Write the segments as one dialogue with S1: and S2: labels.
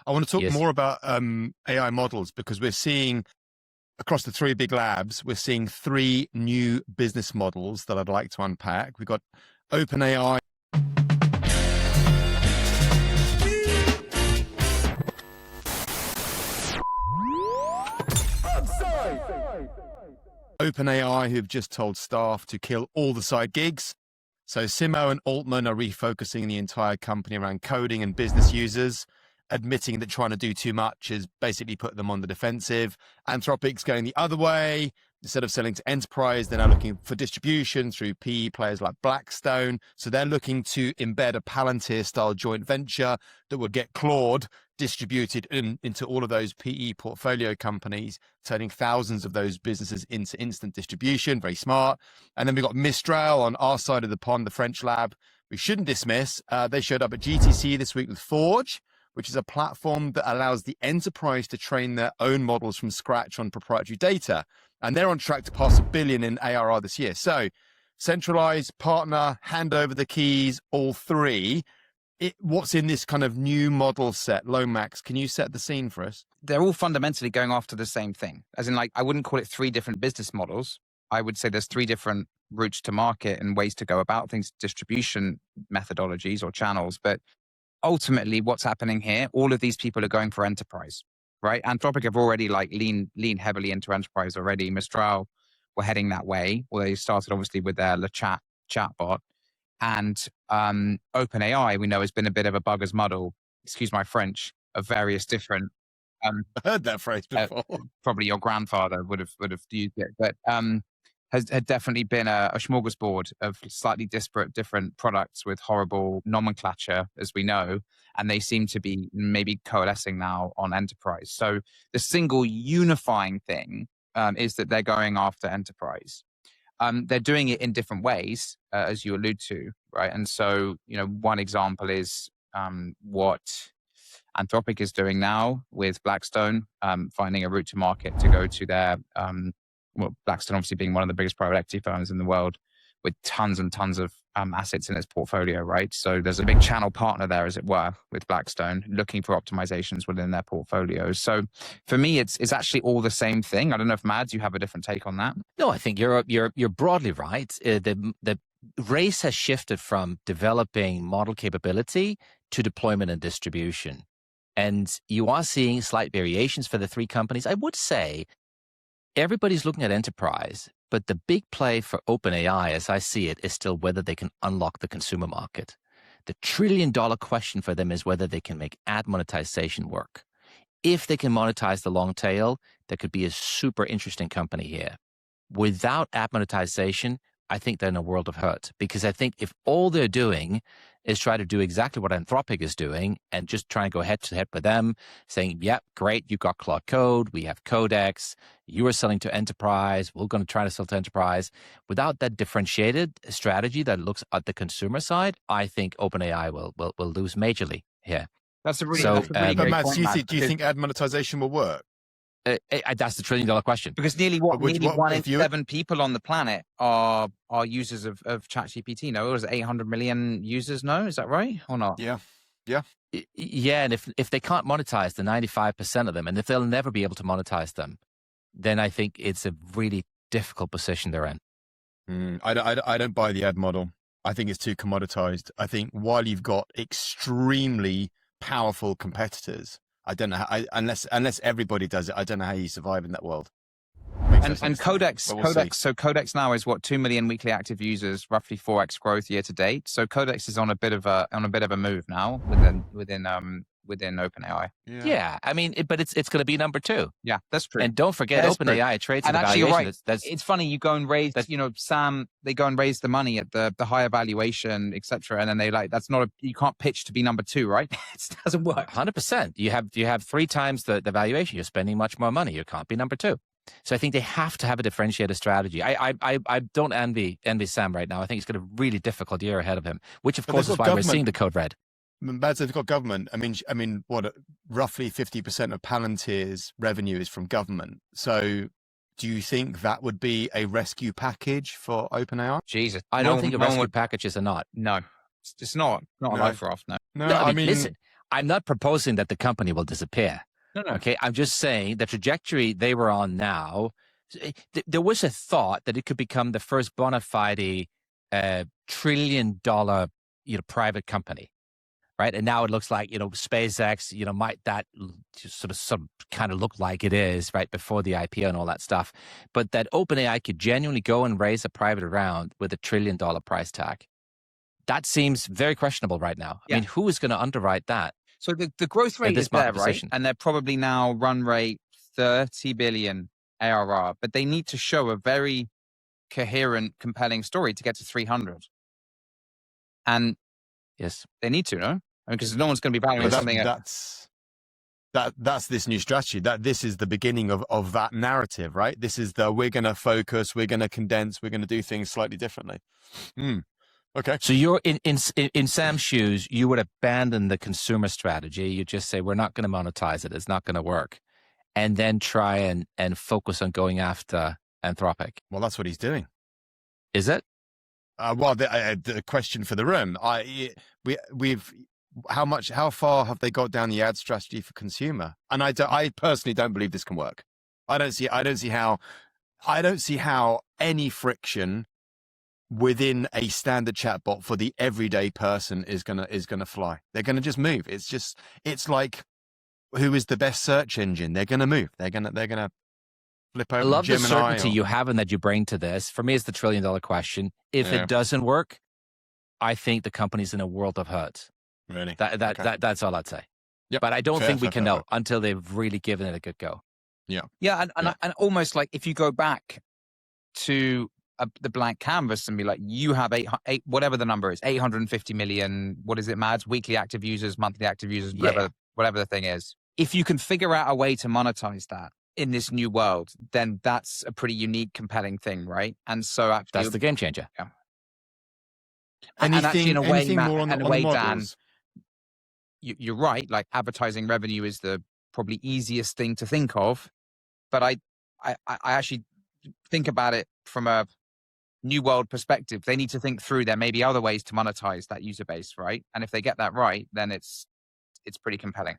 S1: I want to talk
S2: Yes.
S1: more about AI models, because we're seeing across the three big labs, we're seeing three new business models that I'd like to unpack. We've got OpenAI. OpenAI, who've just told staff to kill all the side gigs. So Simo and Altman are refocusing the entire company around coding and business users, admitting that trying to do too much has basically put them on the defensive. Anthropic's going the other way. Instead of selling to enterprise, they're now looking for distribution through PE players like Blackstone. So they're looking to embed a Palantir-style joint venture that would get Claude distributed into all of those PE portfolio companies, turning thousands of those businesses into instant distribution. Very smart. And then we've got Mistral on our side of the pond, the French lab. We shouldn't dismiss. They showed up at GTC this week with Forge, which is a platform that allows the enterprise to train their own models from scratch on proprietary data. And they're on track to pass $1 billion in ARR this year. So centralize, partner, hand over the keys, all three. What's in this kind of new model set? Lomax, can you set the scene for us?
S3: They're all fundamentally going after the same thing. As in, like, I wouldn't call it three different business models. I would say there's three different routes to market and ways to go about things, distribution methodologies or channels. But ultimately, what's happening here, all of these people are going for enterprise, right? Anthropic have already leaned heavily into enterprise already. Mistral were heading that way. Well, they started obviously with their chatbot. And OpenAI, we know, has been a bit of a bugger's muddle, excuse my French, of various different.
S1: I heard that phrase before.
S3: Probably your grandfather would have used it, but had definitely been a smorgasbord of slightly disparate different products with horrible nomenclature, as we know, and they seem to be maybe coalescing now on enterprise. So the single unifying thing is that they're going after enterprise. They're doing it in different ways, as you allude to, right? And so, one example is what Anthropic is doing now with Blackstone, finding a route to market to go to their, Blackstone obviously being one of the biggest private equity firms in the world with tons and tons of assets in its portfolio, right? So there's a big channel partner there, as it were, with Blackstone, looking for optimizations within their portfolio. So for me, it's actually all the same thing. I don't know if, Mads, you have a different take on that.
S2: No, I think you're broadly right. The race has shifted from developing model capability to deployment and distribution. And you are seeing slight variations for the three companies. I would say everybody's looking at enterprise, but the big play for OpenAI, as I see it, is still whether they can unlock the consumer market. The $1 trillion question for them is whether they can make ad monetization work. If they can monetize the long tail, there could be a super interesting company here. Without ad monetization, I think they're in a world of hurt, because I think if all they're doing is try to do exactly what Anthropic is doing and just try and go head to head with them, saying, yep, great, you got Claude Code, we have Codex, you are selling to enterprise, we're going to try to sell to enterprise. Without that differentiated strategy that looks at the consumer side, I think OpenAI will lose majorly here.
S3: That's a really,
S1: but
S3: great
S1: Mads,
S3: point,
S1: do you think ad monetization will work?
S2: That's the $1 trillion question.
S3: Because nearly one in
S1: you...
S3: 7 people on the planet are users of ChatGPT. No, was it 800 million users? No, is that right or not?
S1: Yeah.
S2: Yeah, and if they can't monetize the 95% of them, and if they'll never be able to monetize them, then I think it's a really difficult position they're in.
S1: I don't buy the ad model. I think it's too commoditized. I think while you've got extremely powerful competitors, I don't know how, unless everybody does it, I don't know how you survive in that world.
S3: And Codex, so Codex now is what, 2 million weekly active users, roughly 4x growth year to date. So Codex is on a bit of a move now within OpenAI.
S2: Yeah, I mean, but it's going to be number 2.
S3: Yeah, that's true.
S2: And don't forget, OpenAI trades at a valuation.
S3: You're right. It's funny, you go and raise, Sam, they go and raise the money at the higher valuation, etc. And then they you can't pitch to be number 2, right? It doesn't work.
S2: 100%. You have 3 times the valuation. You're spending much more money. You can't be number 2. So I think they have to have a differentiated strategy. I don't envy Sam right now. I think he's got a really difficult year ahead of him, which of course is why we're seeing the code red.
S1: Mads, they've got government. I mean, what? Roughly 50% of Palantir's revenue is from government. So, do you think that would be a rescue package for OpenAI?
S3: Jesus,
S2: I don't think a rescue package is a not.
S3: No, it's not a life raft. No.
S2: I mean, listen. I'm not proposing that the company will disappear.
S3: No.
S2: Okay, I'm just saying the trajectory they were on now. There was a thought that it could become the first bona fide $1 trillion, private company, right? And now it looks like SpaceX, might that sort of kind of look like it is right before the IPO and all that stuff, but that OpenAI could genuinely go and raise a private round with $1 trillion price tag. That seems very questionable right now.
S3: Yeah.
S2: I mean, who is going to underwrite that?
S3: So the growth rate is there, right? And they're probably now run rate 30 billion ARR, but they need to show a very coherent, compelling story to get to 300. And
S2: yes,
S3: they need to, no? Because no one's going to be valuing something.
S1: That's this new strategy. That this is the beginning of that narrative, right? This is we're going to focus, we're going to condense, we're going to do things slightly differently. Okay.
S2: So you're in Sam's shoes, you would abandon the consumer strategy. You just say, we're not going to monetize it. It's not going to work. And then try and focus on going after Anthropic.
S1: Well, that's what he's doing.
S2: Is it?
S1: Well, the question for the room, how far have they got down the ad strategy for consumer? And I personally don't believe this can work. I don't see how any friction within a standard chatbot for the everyday person is gonna fly. They're gonna just move. It's like, who is the best search engine? They're gonna move. They're gonna flip over.
S2: I love
S1: Gemini
S2: the certainty you have and that you bring to this. For me, it's the $1 trillion question. If it doesn't work, I think the company's in a world of hurt.
S1: Really?
S2: That's all I'd say.
S1: Yep.
S2: But I don't think we can know until they've really given it a good go.
S3: Yeah, and almost like if you go back to the blank canvas and be like, you have eight whatever the number is, 850 million, what is it, Mads? Weekly active users, monthly active users, whatever the thing is. If you can figure out a way to monetize that in this new world, then that's a pretty unique, compelling thing, right? And so actually,
S2: that's the game changer.
S3: Yeah.
S1: Anything more on the models?
S3: Dan, you're right. Like, advertising revenue is the probably easiest thing to think of, but I actually think about it from a new world perspective. They need to think through there may be other ways to monetize that user base, right? And if they get that right, then it's pretty compelling.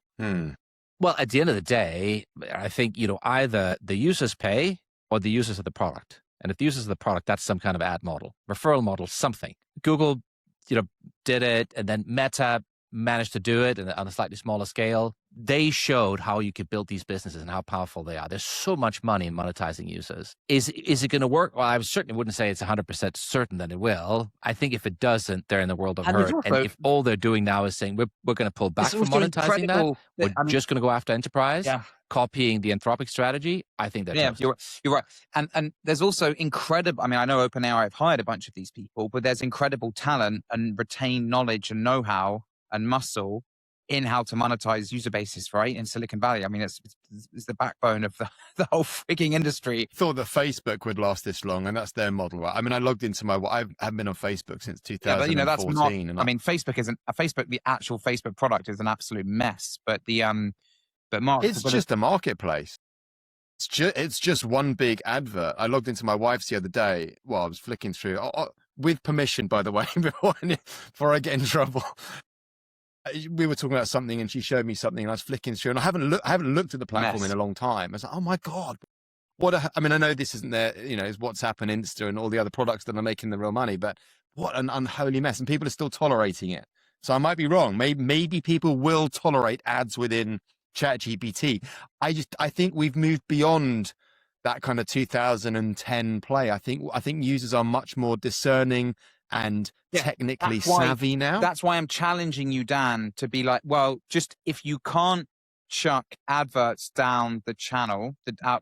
S2: Well, at the end of the day, I think either the users pay or the users of the product. And if the users of the product, that's some kind of ad model, referral model, something. Google, did it, and then Meta managed to do it on a slightly smaller scale. They showed how you could build these businesses and how powerful they are. There's so much money in monetizing users. Is it going to work? Well, I certainly wouldn't say it's 100% certain that it will. I think if it doesn't, they're in the world of hurt. And if all they're doing now is saying, we're going to pull back from monetizing that, we're just going to go after enterprise, copying the Anthropic strategy, I think that's
S3: you're right. And there's also incredible, I know OpenAI have hired a bunch of these people, but there's incredible talent and retained knowledge and know-how and muscle in how to monetize user bases, right? In Silicon Valley. It's the backbone of the whole freaking industry.
S1: Thought that Facebook would last this long, and that's their model, right? I logged into I haven't been on Facebook since 2014.
S3: But that's not, Facebook isn't the actual Facebook product is an absolute mess, but
S1: it's just a marketplace. It's just one big advert. I logged into my wife's the other day. Well, I was flicking through, with permission, by the way, before I get in trouble. We were talking about something and she showed me something and I was flicking through and I haven't looked at the platform in a long time. I was like, oh my God, I know this isn't there, it's WhatsApp and Insta and all the other products that are making the real money, but what an unholy mess. And people are still tolerating it. So I might be wrong. Maybe people will tolerate ads within ChatGPT. I think we've moved beyond that kind of 2010 play. I think users are much more discerning and technically savvy now.
S3: That's why I'm challenging you, Dan, to be like, well, just if you can't chuck adverts down the channel,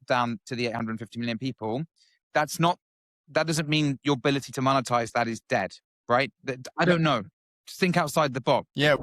S3: down to the 850 million people, that doesn't mean your ability to monetize that is dead, right? I don't know. Just think outside the box.
S1: Yeah.